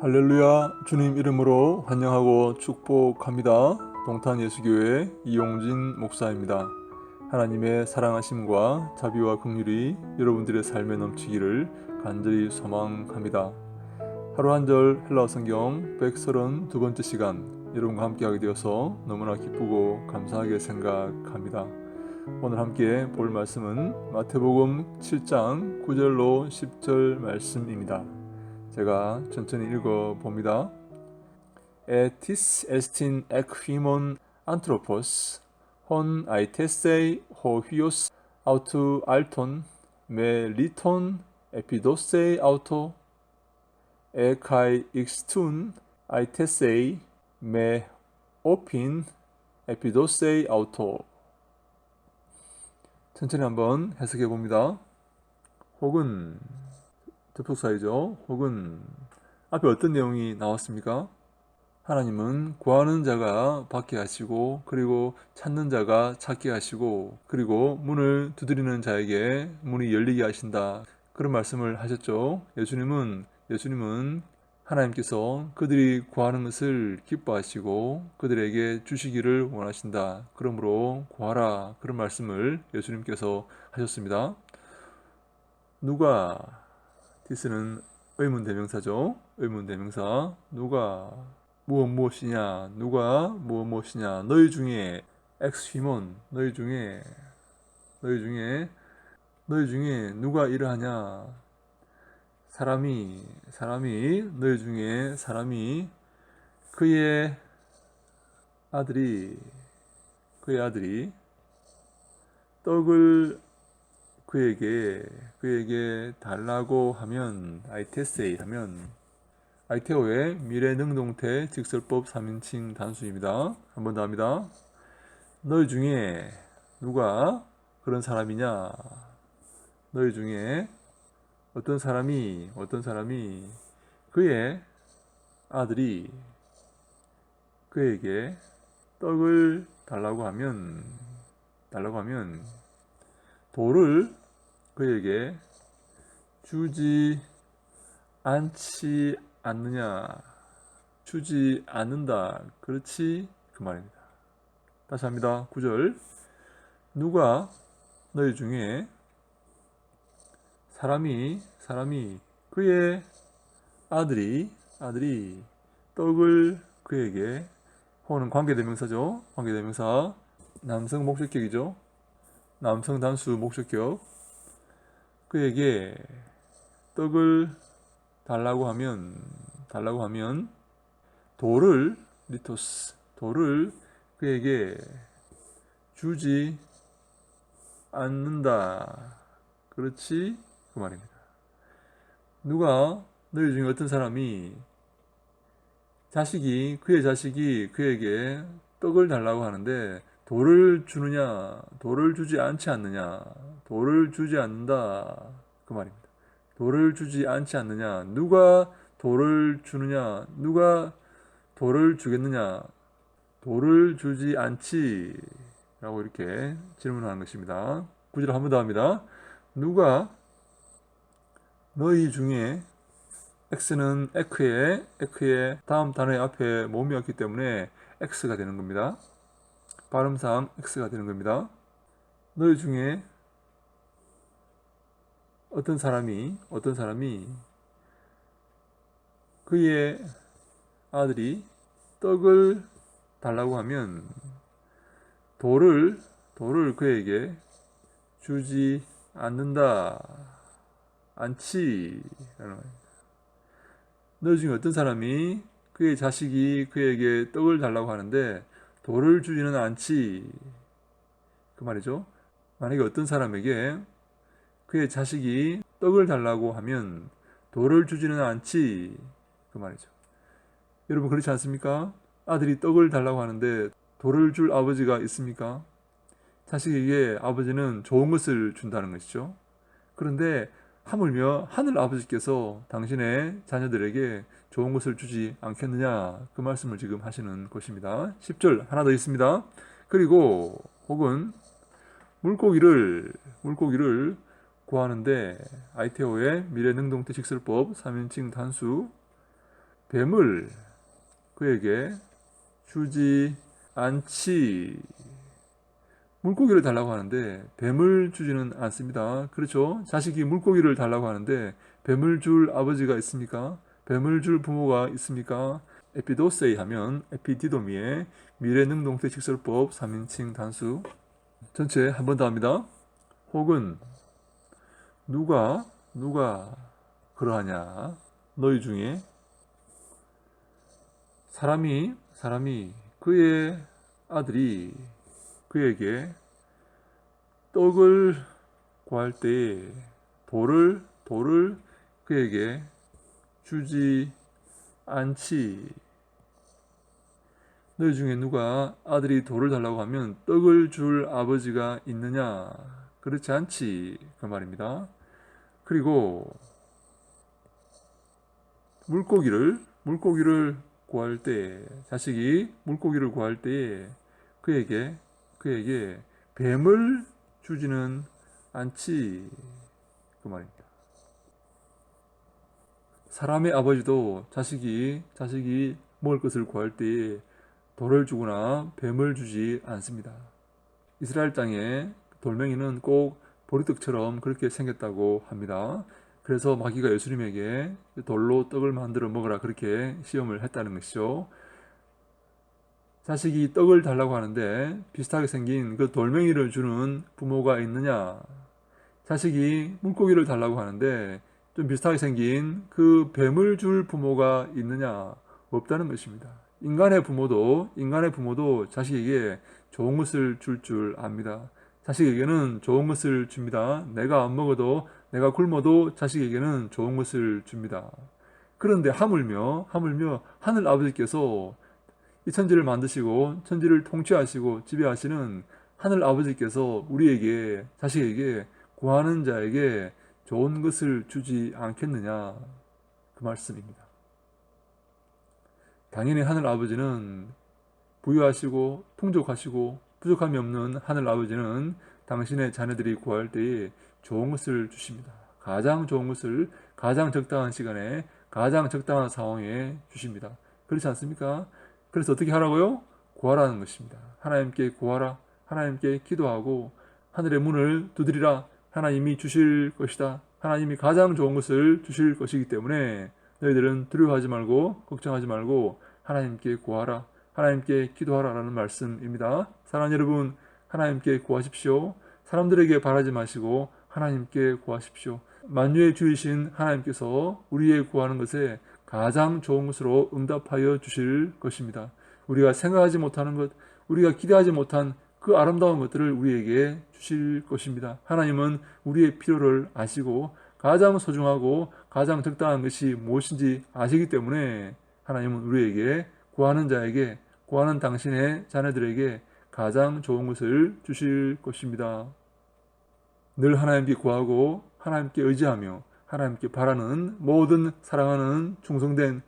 할렐루야. 주님 이름으로 환영하고 축복합니다. 동탄예수교회 이용진 목사입니다. 하나님의 사랑하심과 자비와 긍휼이 여러분들의 삶에 넘치기를 간절히 소망합니다. 하루 한 절 헬라어 성경 132번째 시간 여러분과 함께하게 되어서 너무나 기쁘고 감사하게 생각합니다. 오늘 함께 볼 말씀은 마태복음 7장 9절로 10절 말씀입니다. 제가 천천히 읽어봅니다. Etis estin equimon anthropos hon aitesei ho huios autu alton me liton epidosei auto e kai ixtun aitesei me opin epidosei auto. 천천히 한번 해석해 봅니다. 혹은 접속사이죠. 혹은 앞에 어떤 내용이 나왔습니까? 하나님은 구하는 자가 받게 하시고 그리고 찾는 자가 찾게 하시고 그리고 문을 두드리는 자에게 문이 열리게 하신다. 그런 말씀을 하셨죠. 예수님은 하나님께서 그들이 구하는 것을 기뻐하시고 그들에게 주시기를 원하신다. 그러므로 구하라. 그런 말씀을 예수님께서 하셨습니다. 누가 디스는 의문 대명사죠. 의문 대명사. 누가 무엇이냐? 누가 무엇이냐? 너희 중에 엑스휘몬 너희 중에 누가 이러하냐? 사람이 너희 중에 사람이 그의 아들이 떡을 그에게 달라고 하면 아이테세이 하면 아이테오의 미래 능동태 직설법 3인칭 단수입니다. 한 번 더 합니다. 너희 중에 누가 그런 사람이냐? 너희 중에 어떤 사람이 그의 아들이 그에게 떡을 달라고 하면 돌을 그에게 주지 않지 않느냐? 주지 않는다. 그렇지? 그 말입니다. 다시 합니다. 9절. 누가 너희 중에 사람이 그의 아들이 떡을 그에게 호는 관계대명사죠. 관계대명사 남성 목적격이죠. 남성 단수 목적격. 그에게 떡을 달라고 하면 돌을 그에게 주지 않는다. 그렇지? 그 말입니다. 누가 너희 중에 어떤 사람이 그의 자식이 그에게 떡을 달라고 하는데 돌을 주느냐? 돌을 주지 않지 않느냐? 돌을 주지 않는다. 그 말입니다. 돌을 주지 않지 않느냐? 누가 돌을 주느냐? 누가 돌을 주겠느냐? 돌을 주지 않지. 라고 이렇게 질문하는 것입니다. 9절 한 번 더 합니다. 누가 너희 중에 X는 에크의 다음 단어의 앞에 몸이 왔기 때문에 X가 되는 겁니다. 발음상 X가 되는 겁니다. 너희 중에 어떤 사람이 그의 아들이 떡을 달라고 하면 돌을 그에게 주지 않지. 너희 중에 어떤 사람이 그의 자식이 그에게 떡을 달라고 하는데 돌을 주지는 않지. 그 말이죠. 만약에 어떤 사람에게 그의 자식이 떡을 달라고 하면 돌을 주지는 않지. 그 말이죠. 여러분 그렇지 않습니까? 아들이 떡을 달라고 하는데 돌을 줄 아버지가 있습니까? 자식에게 아버지는 좋은 것을 준다는 것이죠. 그런데 하물며 하늘 아버지께서 당신의 자녀들에게 좋은 것을 주지 않겠느냐, 그 말씀을 지금 하시는 것입니다. 10절 하나 더 있습니다. 그리고 혹은 물고기를 구하는데 아이테오의 미래 능동태 직설법 3인칭 단수 뱀을 그에게 주지 않지. 물고기를 달라고 하는데 뱀을 주지는 않습니다. 그렇죠? 자식이 물고기를 달라고 하는데 뱀을 줄 아버지가 있습니까? 뱀을 줄 부모가 있습니까? 에피도세이 하면 에피디도미의 미래능동태 직설법 3인칭 단수. 전체 한 번 더 합니다. 혹은 누가 그러하냐? 너희 중에 사람이 그의 아들이 그에게 떡을 구할 때에 돌을 그에게 주지 않지. 너희 중에 누가 아들이 돌을 달라고 하면 떡을 줄 아버지가 있느냐? 그렇지 않지. 그 말입니다. 그리고 물고기를 구할 때, 자식이 물고기를 구할 때에 그에게 뱀을 주지는 않지. 그 말입니다. 사람의 아버지도 자식이 먹을 것을 구할 때에 돌을 주거나 뱀을 주지 않습니다. 이스라엘 땅에 돌멩이는 꼭 보리떡처럼 그렇게 생겼다고 합니다. 그래서 마귀가 예수님에게 돌로 떡을 만들어 먹으라 그렇게 시험을 했다는 것이죠. 자식이 떡을 달라고 하는데 비슷하게 생긴 그 돌멩이를 주는 부모가 있느냐? 자식이 물고기를 달라고 하는데 좀 비슷하게 생긴 그 뱀을 줄 부모가 있느냐? 없다는 것입니다. 인간의 부모도 자식에게 좋은 것을 줄 압니다. 자식에게는 좋은 것을 줍니다. 내가 안 먹어도, 내가 굶어도 자식에게는 좋은 것을 줍니다. 그런데 하물며 하늘 아버지께서 이 천지를 만드시고 천지를 통치하시고 지배하시는 하늘 아버지께서 우리에게, 자식에게, 구하는 자에게 좋은 것을 주지 않겠느냐, 그 말씀입니다. 당연히 하늘 아버지는 부유하시고 풍족하시고 부족함이 없는 하늘 아버지는 당신의 자녀들이 구할 때에 좋은 것을 주십니다. 가장 좋은 것을 가장 적당한 시간에 가장 적당한 상황에 주십니다. 그렇지 않습니까? 그래서 어떻게 하라고요? 구하라는 것입니다. 하나님께 구하라. 하나님께 기도하고 하늘의 문을 두드리라. 하나님이 주실 것이다. 하나님이 가장 좋은 것을 주실 것이기 때문에 너희들은 두려워하지 말고 걱정하지 말고 하나님께 구하라. 하나님께 기도하라 라는 말씀입니다. 사랑하는 여러분, 하나님께 구하십시오. 사람들에게 바라지 마시고 하나님께 구하십시오. 만유의 주이신 하나님께서 우리의 구하는 것에 가장 좋은 것으로 응답하여 주실 것입니다. 우리가 생각하지 못하는 것, 우리가 기대하지 못한 그 아름다운 것들을 우리에게 주실 것입니다. 하나님은 우리의 필요를 아시고 가장 소중하고 가장 적당한 것이 무엇인지 아시기 때문에 하나님은 우리에게, 구하는 자에게, 구하는 당신의 자녀들에게 가장 좋은 것을 주실 것입니다. 늘 하나님께 구하고 하나님께 의지하며 하나님께 바라는 모든 사랑하는 충성된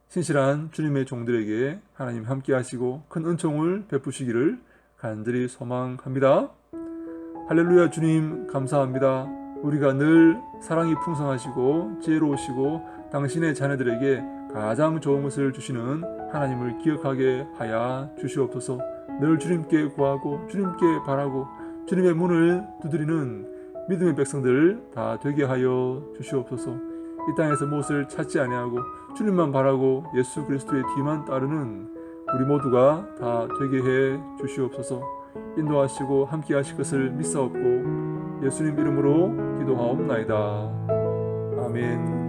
신실한 주님의 종들에게 하나님 함께 하시고 큰 은총을 베푸시기를 간절히 소망합니다. 할렐루야. 주님 감사합니다. 우리가 늘 사랑이 풍성하시고 지혜로우시고 당신의 자녀들에게 가장 좋은 것을 주시는 하나님을 기억하게 하여 주시옵소서. 늘 주님께 구하고 주님께 바라고 주님의 문을 두드리는 믿음의 백성들 다 되게 하여 주시옵소서. 이 땅에서 무엇을 찾지 아니하고 주님만 바라고 예수 그리스도의 뒤만 따르는 우리 모두가 다 되게 해 주시옵소서. 인도하시고 함께 하실 것을 믿사옵고 예수님 이름으로 기도하옵나이다. 아멘.